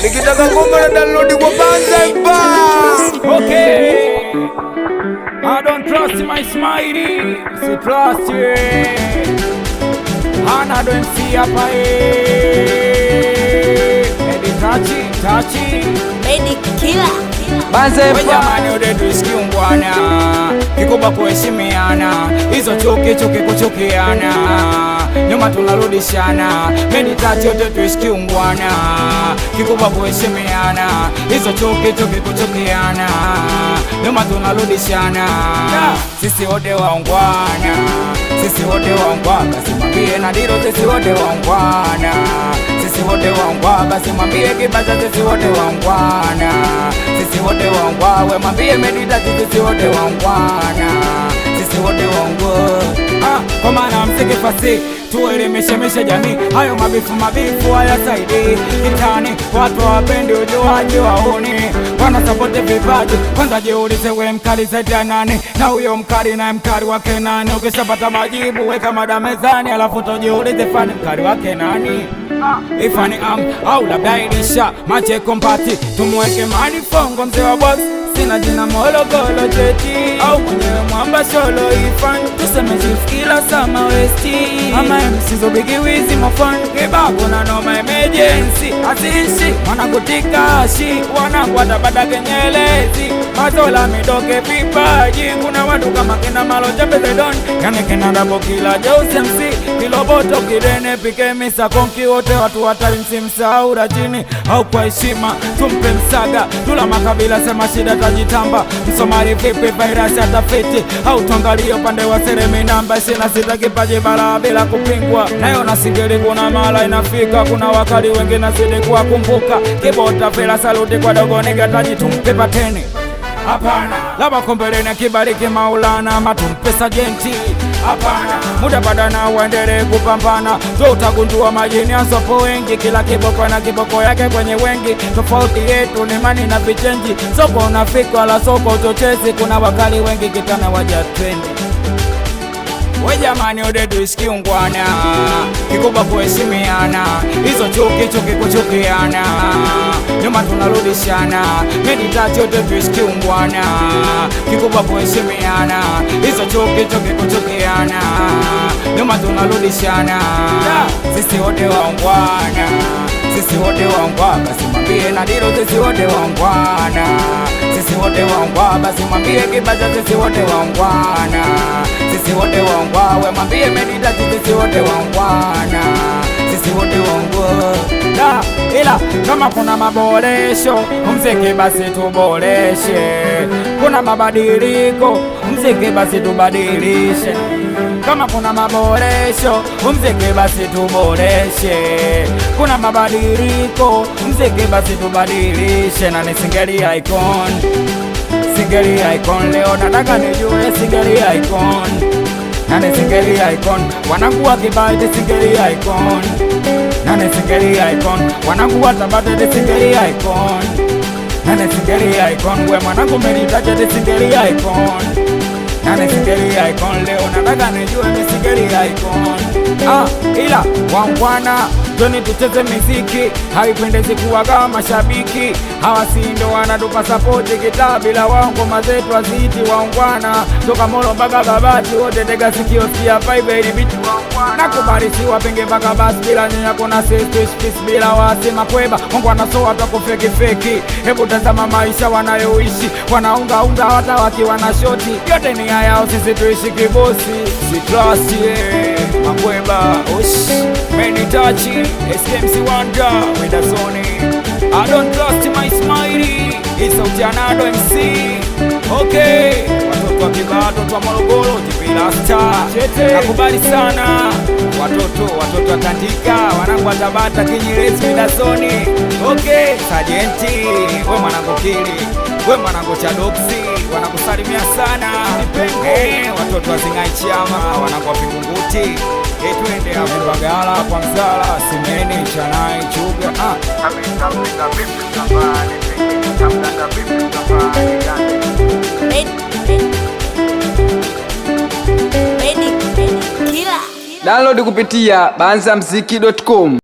nikitaka ngoma na download kwa Banza Empire. Okay, I don't trust my smiley, si trust you. Hana don't see hapa Edi tachi Edi killer Banza Empire. Jamani ode tuisikie mbwana, kikubwa kuheshimiana, hizo chuki kuchukiana, nyuma tunarudishana. Medi tati yote tuisikie mbwana, kikubwa kuheshimiana, hizo chuki kuchukiana, nyuma tunarudishana. Sisi wote waungwana, sisi wote waungwana, basi mwambie na dilo sisi wote waungwana. Sisi wote waungwana, basi mwambie Kibaza sisi wote waungwana. Sisi wote waungwana, we mwambie Medi tati sisi wote waungwana. Sisi wote waungwana. Kwa maana msiki fasi tuelimeshe jamii, hayo mabifu hayasaidi kitani. Watu wapendi ujuaji waoni, wanasapote vipaji. Kwanza jiulize we mkali zaidi ya nani, na huyo mkali na mkali wake nani? Ukishapata majibu weka mada mezani, alafu tojiulize fani mkali wake nani. Ifani au labda ilisha mache kompati, tumweke mani fongo mzee wa boss. Sina jina Morogoro jeti, au mwenyewe mwamba solo ifan, tuseme chifikila sama westi. Ama msizo bigi wizi mofan, kibako na noma emergency. Asishi, wanakutika ashi, wanakuata bada kenyelezi. Mazola midoke vipaji, kuna watu kama kina malo jambeze don. Yani kina dabo kila jose msi, kiloboto kirene pike misa konki. Wote watu watari msimsahau rajini, au kwa heshima tumpe msaga. Tula makabila sema shida tajitamba, Msomali vipi virus atafiti, au tuangalie upande wa Seremi namba 26 kipaji bara bila kupingwa. Nayo nasigeli kuna mala inafika, kuna wakali wengi nazidi kuwakumbuka. Kibota fela saluti kwa dogo nigga taji tumpe pateni. Hapana, laba kombelene kibariki Maulana, matumpe sajenti. Hapana, muda badana uendele kupambana, zo utagundua majini asopo wengi. Kila kiboko na kiboko yake kwenye wengi, tofauti yetu ni mani na vichenji. Soko unafika la soko uchochezi, kuna wakali wengi kitana waja trendi. We jamani ode tuisikie ungwana, kikubwa kuheshimiana, hizo chuki kuchukiana, nyuma tunarudishana. Medi tati yote tuisikie ungwana, kikubwa kuheshimiana, hizo chuki kuchukiana, nyuma tunarudishana. Sisi wote waungwana, sisi wote waungwana, basi mwambie na dilo sisi wote waungwana. Sisi wote waungwana, basi mwambie Kibaza sisi wote waungwana. Sisi wote waungwana, we mwambie Medi tati sisi wote waungwana. Sisi wote waungwana. Ila kama kuna maboresho mziki basi tuboreshe, kuna mabadiliko mziki basi tubadilishe. Kama kuna maboresho mziki basi tuboreshe, kuna mabadiliko mziki basi tubadilishe. Na ni singeli icon, singeli icon, leo nataka nijue singeli icon. Na ni singeli icon, wanangu wa Kibaji singeli icon. Na ni singeli icon, wanangu wa Tabata de singeli icon. Na ni singeli icon, we mwanangu Medi tati de singeli icon. Na ni singeli icon, leo nataka nijue ni singeli icon. Ila wangwana Joni tucheze miziki, haipendezi kuwa kama mashabiki. Hawa sindo wanatupa sapoti, kitaa bila wangu mazetu waziti waungwana. Toka Molo mpaka Babati wote tega sikio siya vibe ili bitu waungwana. Nakubarisiwa penge mpaka basi bila nyanya kuna sestish peace bila wasi makweba. Mungu anasoa tako feki. Hebu tazama maisha wanayoishi, wanaunga hata wakiwa na shoti. Yote ni haya sisi tuishi kibosi, si trust makweba ush. Medi tati SMC Wonder with the Sony. I don't trust my smiley, it's Otianado MC. Okay, watoto wa Kibaha, watoto wa Morogoro, Jibila Star, nakubali sana. Watoto wa Tandika, wanangu wa Tabata, Kinyerezi with the Sony. Okay, Sajenti, we mwanangu Kili, we mwanangu Chadoksi, wanakusalimia sana. Watoto wa Zingai Chama, wanangu wa Vingunguti. Twende hapo Bagala kwa Mzala, Simeni, Chanai, Chuga. Edi killer download kupitia banzamziki.com.